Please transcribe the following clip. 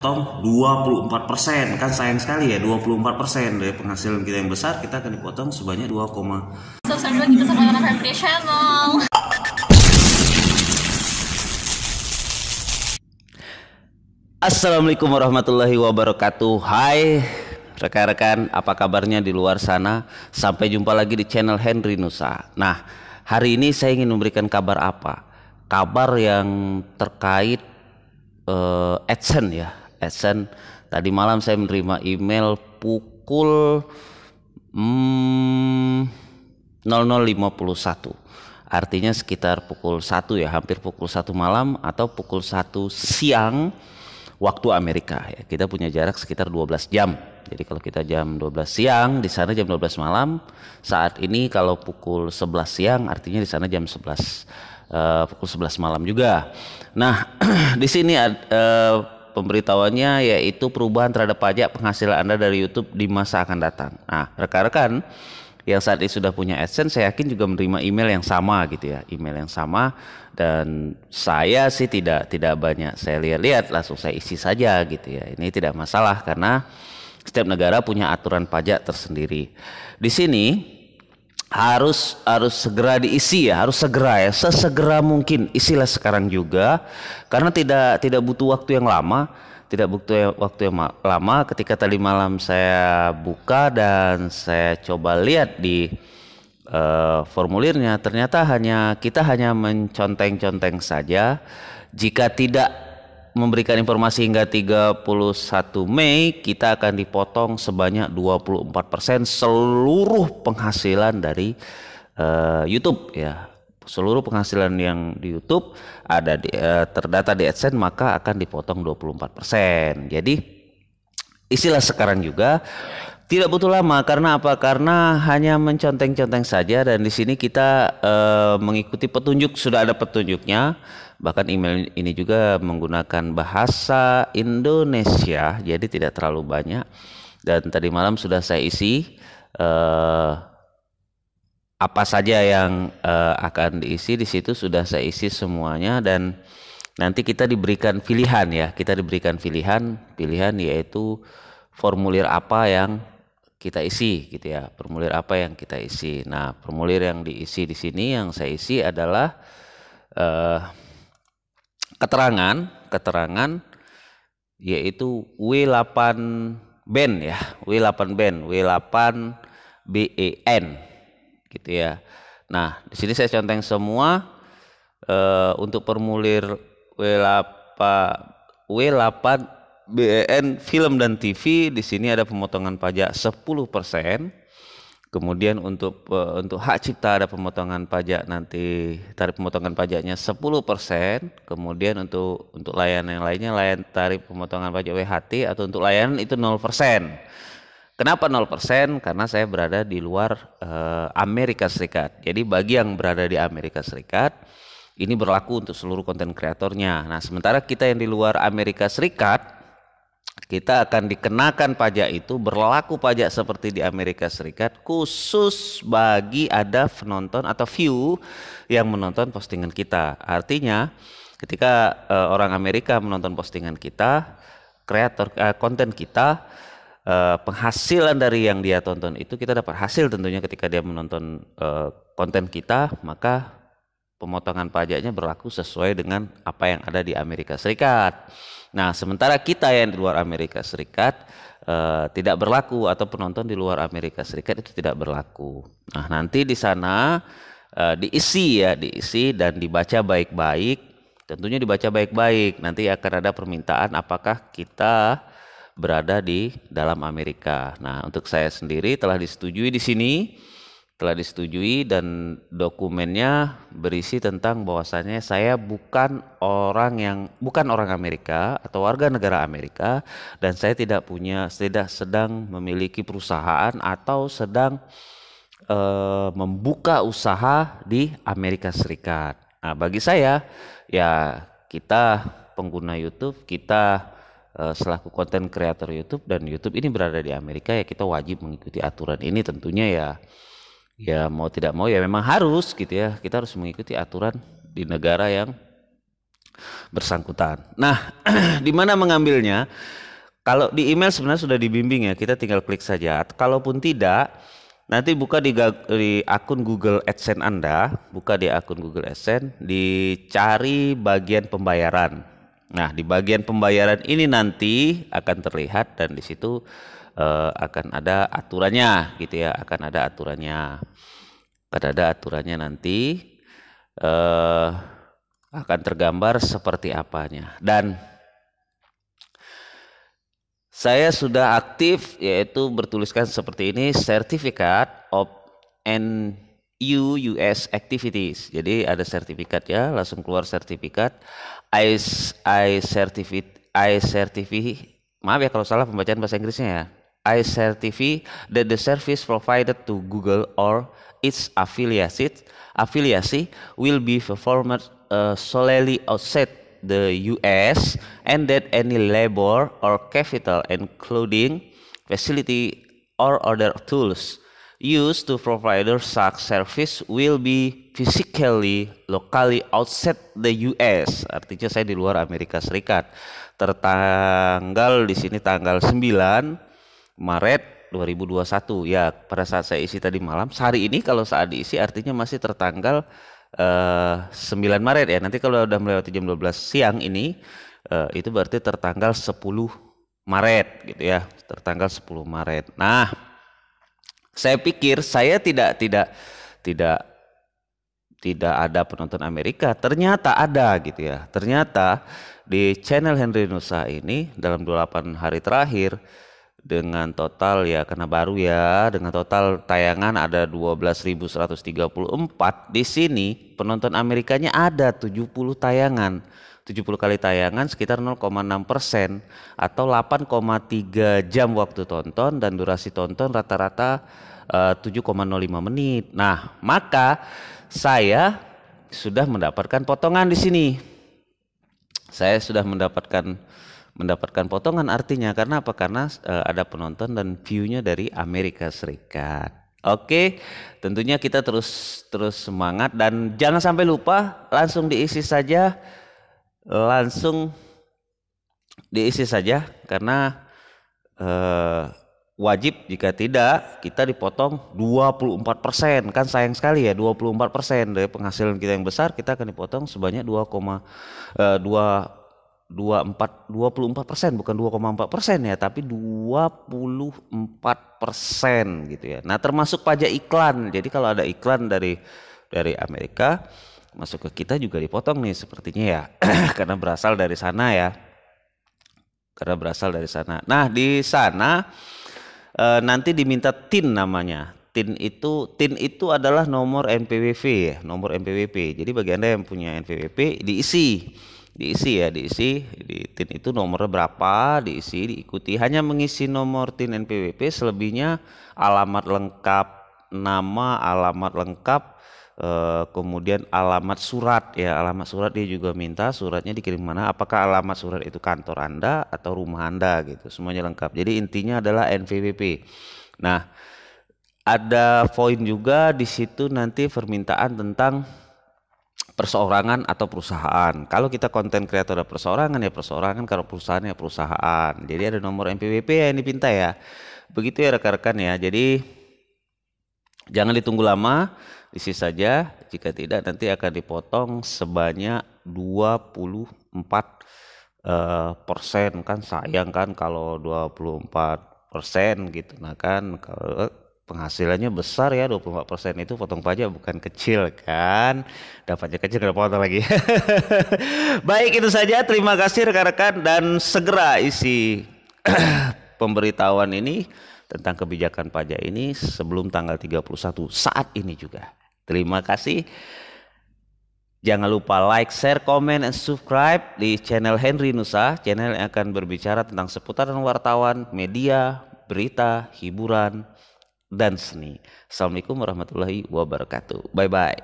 potong 24%. Kan sayang sekali ya, 24% dari penghasilan kita yang besar kita akan dipotong sebanyak 2, subscribe kita sama Nana Family Channel. Assalamualaikum warahmatullahi wabarakatuh. Hai rekan-rekan, apa kabarnya di luar sana? Sampai jumpa lagi di channel Henry Nusa. Nah, hari ini saya ingin memberikan kabar apa? Kabar yang terkait AdSense ya. AdSense, tadi malam saya menerima email pukul 00.51. Artinya sekitar pukul 1 ya, hampir pukul 1 malam atau pukul 1 siang waktu Amerika ya. Kita punya jarak sekitar 12 jam. Jadi kalau kita jam 12 siang, di sana jam 12 malam. Saat ini kalau pukul 11 siang, artinya di sana jam 11 pukul 11 malam juga. Nah, di sini pemberitahuannya yaitu perubahan terhadap pajak penghasilan Anda dari YouTube di masa akan datang. Nah, rekan-rekan yang saat ini sudah punya AdSense, saya yakin juga menerima email yang sama gitu ya, email yang sama. Dan saya sih tidak banyak saya lihat-lihat, langsung saya isi saja gitu ya. Ini tidak masalah karena setiap negara punya aturan pajak tersendiri. Di sini harus segera diisi ya, harus segera ya, sesegera mungkin isilah sekarang juga karena tidak butuh waktu yang lama. Tidak butuh waktu yang lama. Ketika tadi malam saya buka dan saya coba lihat di formulirnya, ternyata kita hanya menconteng-conteng saja. Jika tidak memberikan informasi hingga 31 Mei, kita akan dipotong sebanyak 24% seluruh penghasilan dari YouTube ya. Seluruh penghasilan yang di YouTube ada terdata di AdSense, maka akan dipotong 24%. Jadi istilah sekarang juga tidak butuh lama. Karena apa? Karena hanya menconteng-conteng saja, dan di sini kita mengikuti petunjuk, sudah ada petunjuknya. Bahkan email ini juga menggunakan bahasa Indonesia, jadi tidak terlalu banyak. Dan tadi malam sudah saya isi apa saja yang akan diisi. Di situ sudah saya isi semuanya, dan nanti kita diberikan pilihan ya. Kita diberikan pilihan yaitu formulir apa yang kita isi gitu ya. Formulir apa yang kita isi. Nah, formulir yang diisi di sini yang saya isi adalah keterangan yaitu W8 BEN ya. W8 BEN, W8 BEN gitu ya. Nah, di sini saya conteng semua. Untuk formulir W8 BEN film dan TV, di sini ada pemotongan pajak 10%. Kemudian untuk hak cipta ada pemotongan pajak, nanti tarif pemotongan pajaknya 10%. Kemudian untuk layanan yang lainnya, tarif pemotongan pajak WHT atau untuk layanan itu 0%. Kenapa 0%? Karena saya berada di luar Amerika Serikat. Jadi bagi yang berada di Amerika Serikat, ini berlaku untuk seluruh konten kreatornya. Nah, sementara kita yang di luar Amerika Serikat, kita akan dikenakan pajak itu, berlaku pajak seperti di Amerika Serikat, khusus bagi ada penonton atau view yang menonton postingan kita. Artinya, ketika orang Amerika menonton postingan kita, konten kita, penghasilan dari yang dia tonton itu kita dapat hasil tentunya ketika dia menonton konten kita, maka pemotongan pajaknya berlaku sesuai dengan apa yang ada di Amerika Serikat. Nah, sementara kita yang di luar Amerika Serikat tidak berlaku, atau penonton di luar Amerika Serikat itu tidak berlaku. Nah, nanti di sana diisi dan dibaca baik-baik. Tentunya dibaca baik-baik. Nanti akan ada permintaan apakah kita berada di dalam Amerika. Nah, untuk saya sendiri telah disetujui di sini, dan dokumennya berisi tentang bahwasannya saya bukan orang Amerika atau warga negara Amerika, dan saya tidak sedang memiliki perusahaan atau sedang membuka usaha di Amerika Serikat. Nah, bagi saya ya, kita pengguna YouTube, kita selaku konten kreator YouTube, dan YouTube ini berada di Amerika, ya kita wajib mengikuti aturan ini tentunya ya mau tidak mau ya memang harus gitu ya, kita harus mengikuti aturan di negara yang bersangkutan. Nah, di mana mengambilnya? Kalau di email sebenarnya sudah dibimbing ya, kita tinggal klik saja. Kalaupun tidak, nanti buka di akun Google AdSense Anda, buka di akun Google AdSense, dicari bagian pembayaran. Nah, di bagian pembayaran ini nanti akan terlihat dan di situ akan ada aturannya gitu ya, akan ada aturannya. Akan ada aturannya nanti akan tergambar seperti apanya. Dan saya sudah aktif yaitu bertuliskan seperti ini, Certificate of NU-US Activities. Jadi ada sertifikat ya, langsung keluar sertifikat. I certify, maaf ya kalau salah pembacaan bahasa Inggrisnya ya. I certify that the service provided to Google or its affiliacy will be performed solely outside the US, and that any labor or capital including facility or other tools used to provide such service will be physically locally outside the US. Artinya saya di luar Amerika Serikat. Tertanggal di sini tanggal 9 Maret 2021 ya, pada saat saya isi tadi malam. Hari ini kalau saat diisi artinya masih tertanggal 9 Maret ya. Nanti kalau udah melewati jam 12 siang ini itu berarti tertanggal 10 Maret gitu ya, tertanggal 10 Maret. Nah, saya pikir saya tidak ada penonton Amerika, ternyata ada gitu ya. Ternyata di channel Henry Nusa ini dalam 28 hari terakhir dengan total ya, karena baru ya, dengan total tayangan ada 12.134. Di sini penonton Amerikanya ada 70 tayangan, 70 kali tayangan sekitar 0,6% atau 8,3 jam waktu tonton, dan durasi tonton rata-rata 7,05 menit. Nah, maka saya sudah mendapatkan potongan di sini. Saya sudah mendapatkan potongan, artinya karena apa? Karena ada penonton dan view-nya dari Amerika Serikat. Oke, tentunya kita terus semangat dan jangan sampai lupa, langsung diisi saja karena wajib, jika tidak kita dipotong 24%. Kan sayang sekali ya, 24% dari penghasilan kita yang besar kita akan dipotong sebanyak 24%, bukan 2,4% ya, tapi 24% gitu ya. Nah, termasuk pajak iklan. Jadi kalau ada iklan dari Amerika masuk ke kita juga dipotong nih sepertinya ya. Karena berasal dari sana ya. Nah, di sana nanti diminta TIN namanya. TIN itu adalah nomor NPWP ya, nomor NPWP. Jadi bagi Anda yang punya NPWP diisi di TIN itu nomornya berapa, diikuti. Hanya mengisi nomor TIN NPWP, selebihnya alamat lengkap, nama, alamat lengkap, kemudian alamat surat ya. Alamat surat dia juga minta suratnya dikirim mana, apakah alamat surat itu kantor Anda atau rumah Anda gitu, semuanya lengkap. Jadi intinya adalah NPWP. Nah, ada poin juga di situ nanti permintaan tentang perseorangan atau perusahaan. Kalau kita konten kreator ada perseorangan ya perseorangan, kalau perusahaan ya perusahaan. Jadi ada nomor NPWP yang dipinta ya. Begitu ya rekan-rekan ya. Jadi jangan ditunggu lama, isi saja. Jika tidak nanti akan dipotong sebanyak 24%. Kan sayang kan kalau 24% gitu. Nah kan kalau penghasilannya besar ya, 24% itu potong pajak bukan kecil kan. Dapatnya kecil gak potong lagi. Baik, itu saja. Terima kasih rekan-rekan, dan segera isi pemberitahuan ini tentang kebijakan pajak ini sebelum tanggal 31 saat ini juga. Terima kasih. Jangan lupa like, share, comment, and subscribe di channel Henry Nusa, channel yang akan berbicara tentang seputaran wartawan, media, berita, hiburan, dan seni. Assalamualaikum warahmatullahi wabarakatuh. Bye bye.